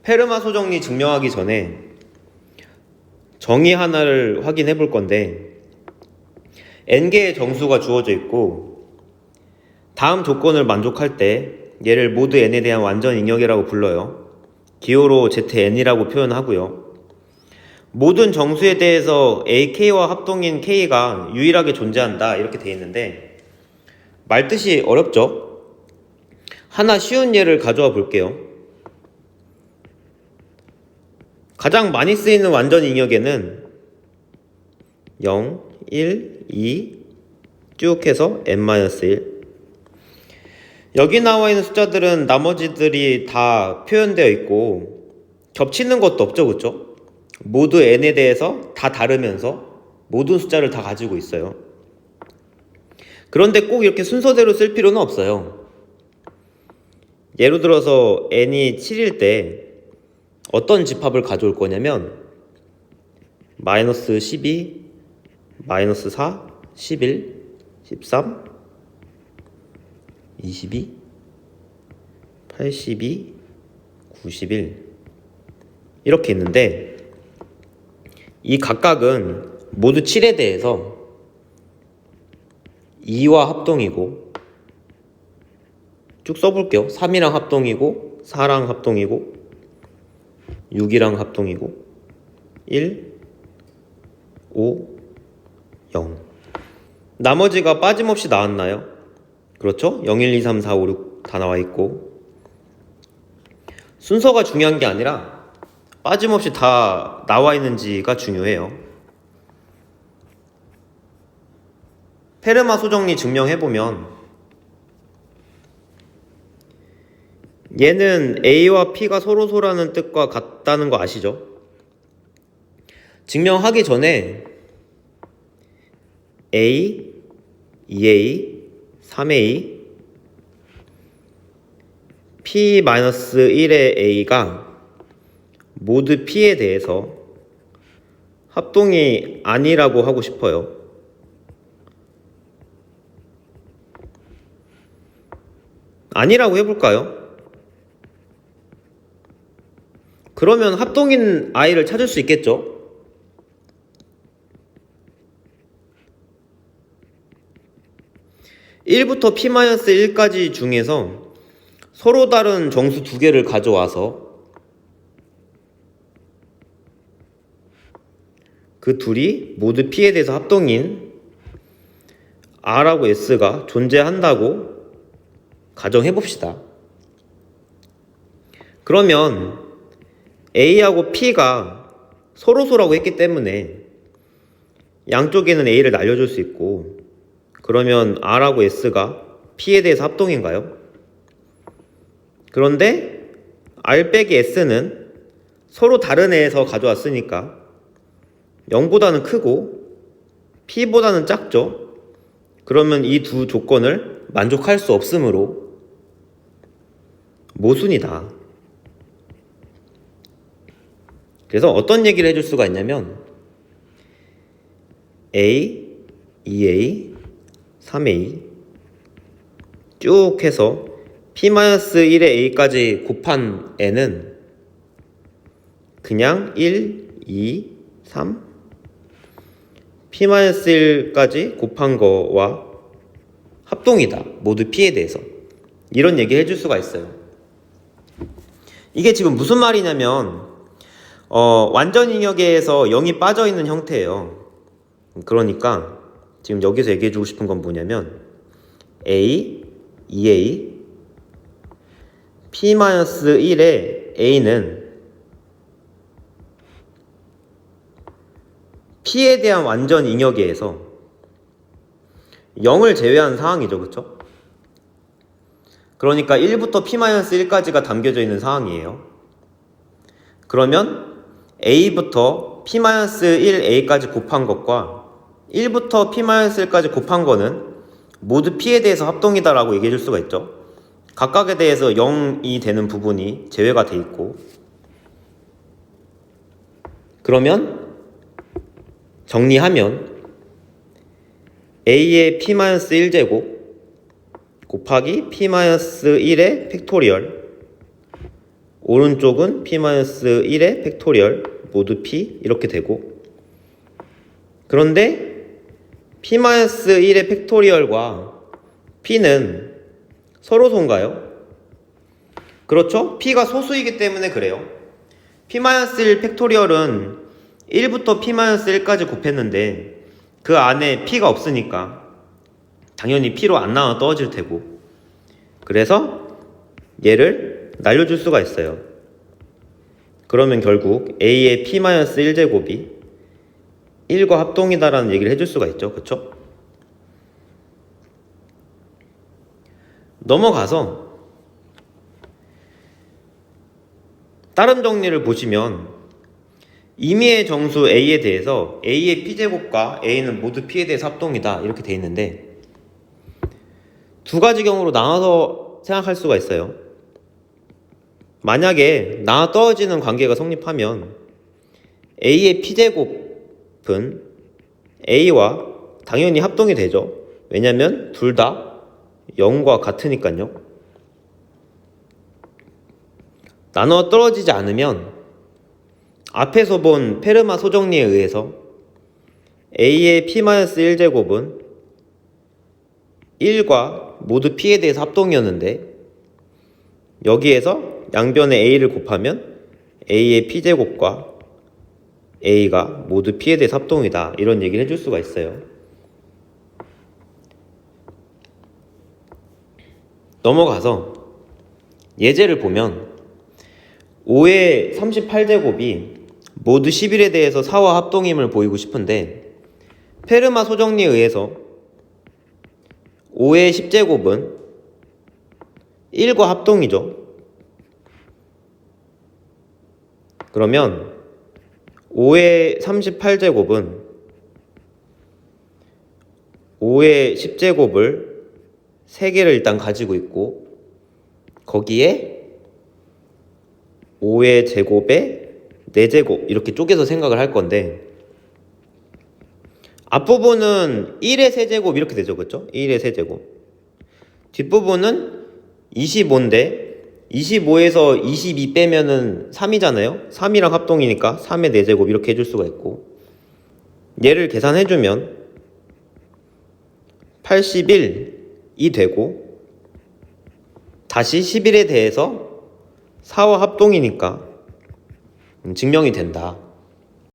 페르마 소정리 증명하기 전에 정의 하나를 확인해 볼 건데, n개의 정수가 주어져 있고 다음 조건을 만족할 때 얘를 모두 n에 대한 완전 인역이라고 불러요. 기호로 zn이라고 표현하고요. 모든 정수에 대해서 ak와 합동인 k가 유일하게 존재한다 이렇게 돼 있는데, 말뜻이 어렵죠? 하나 쉬운 예를 가져와 볼게요. 가장 많이 쓰이는 완전 인역에는 0, 1, 2 쭉 해서 n-1. 여기 나와 있는 숫자들은 나머지들이 다 표현되어 있고 겹치는 것도 없죠, 그쵸? 모두 n에 대해서 다 다르면서 모든 숫자를 다 가지고 있어요. 그런데 꼭 이렇게 순서대로 쓸 필요는 없어요. 예를 들어서 n이 7일 때 어떤 집합을 가져올 거냐면 마이너스 12, 마이너스 4, 11, 13, 22, 82, 91 이렇게 있는데, 이 각각은 모두 7에 대해서 2와 합동이고, 쭉 써볼게요. 3이랑 합동이고, 4랑 합동이고, 6이랑 합동이고, 1, 5, 0. 나머지가 빠짐없이 나왔나요? 그렇죠? 0, 1, 2, 3, 4, 5, 6 다 나와 있고, 순서가 중요한 게 아니라 빠짐없이 다 나와 있는지가 중요해요. 페르마 소정리 증명해보면 얘는 A와 P가 서로소라는 뜻과 같다는 거 아시죠? 증명하기 전에 A, 2A, 3A, P-1의 A가 모두 P에 대해서 합동이 아니라고 하고 싶어요. 아니라고 해볼까요? 그러면 합동인 I를 찾을 수 있겠죠? (1부터 P-1까지) 중에서 서로 다른 정수 두 개를 가져와서 그 둘이 모두 P에 대해서 합동인 R하고 S가 존재한다고 가정해봅시다. 그러면 A하고 P가 서로소라고 했기 때문에 양쪽에는 A를 날려줄 수 있고, 그러면 R하고 S가 P에 대해서 합동인가요? 그런데 R 빼기 S는 서로 다른 애에서 가져왔으니까 0보다는 크고 P보다는 작죠? 그러면 이 두 조건을 만족할 수 없으므로 모순이다. 그래서 어떤 얘기를 해줄 수가 있냐면 A, 2A, 3A 쭉 해서 P-1의 A까지 곱한 N은 그냥 1, 2, 3 P-1까지 곱한 거와 합동이다. 모두 P에 대해서. 이런 얘기를 해줄 수가 있어요. 이게 지금 무슨 말이냐면 완전 인역에서 0이 빠져있는 형태예요. 그러니까 지금 여기서 얘기해주고 싶은 건 뭐냐면 A, 2A, P-1의 A는 P에 대한 완전 인역에서 0을 제외한 상황이죠. 그쵸? 그러니까 1부터 P-1까지가 담겨져 있는 상황이에요. 그러면 A부터 P-1A까지 곱한 것과 1부터 P-1까지 곱한 거는 모두 P에 대해서 합동이다 라고 얘기해 줄 수가 있죠. 각각에 대해서 0이 되는 부분이 제외가 돼 있고, 그러면 정리하면 A의 P-1제곱 곱하기 P-1의 팩토리얼 오른쪽은 p-1의 팩토리얼 모두 p 이렇게 되고, 그런데 p-1의 팩토리얼과 p는 서로 소인가요? 그렇죠? p가 소수이기 때문에 그래요. p-1 팩토리얼은 1부터 p-1까지 곱했는데 그 안에 p가 없으니까 당연히 p로 안 나와 떨어질 테고, 그래서 얘를 날려줄 수가 있어요. 그러면 결국 a의 p-1제곱이 1과 합동이다라는 얘기를 해줄 수가 있죠. 그쵸? 넘어가서 다른 정리를 보시면 임의의 정수 a에 대해서 a의 p제곱과 a는 모두 p에 대해서 합동이다 이렇게 돼 있는데, 두 가지 경우로 나눠서 생각할 수가 있어요. 만약에 나눠 떨어지는 관계가 성립하면 a의 p제곱은 a와 당연히 합동이 되죠. 왜냐면 둘 다 0과 같으니까요. 나눠 떨어지지 않으면 앞에서 본 페르마 소정리에 의해서 a의 p-1제곱은 1과 모두 p에 대해서 합동이었는데, 여기에서 양변에 a를 곱하면 a의 p제곱과 a가 모두 p에 대해서 합동이다 이런 얘기를 해줄 수가 있어요. 넘어가서 예제를 보면 5의 38제곱이 모두 11에 대해서 4와 합동임을 보이고 싶은데, 페르마 소정리에 의해서 5의 10제곱은 1과 합동이죠. 그러면 5의 38제곱은 5의 10제곱을 3개를 일단 가지고 있고, 거기에 5의 제곱에 4제곱 이렇게 쪼개서 생각을 할 건데, 앞부분은 1의 세제곱 이렇게 되죠. 그렇죠? 1의 세제곱. 뒷부분은 25인데 25에서 22 빼면은 3이잖아요. 3이랑 합동이니까 3의 4제곱 이렇게 해줄 수가 있고, 얘를 계산해주면 81이 되고, 다시 11에 대해서 4와 합동이니까 증명이 된다.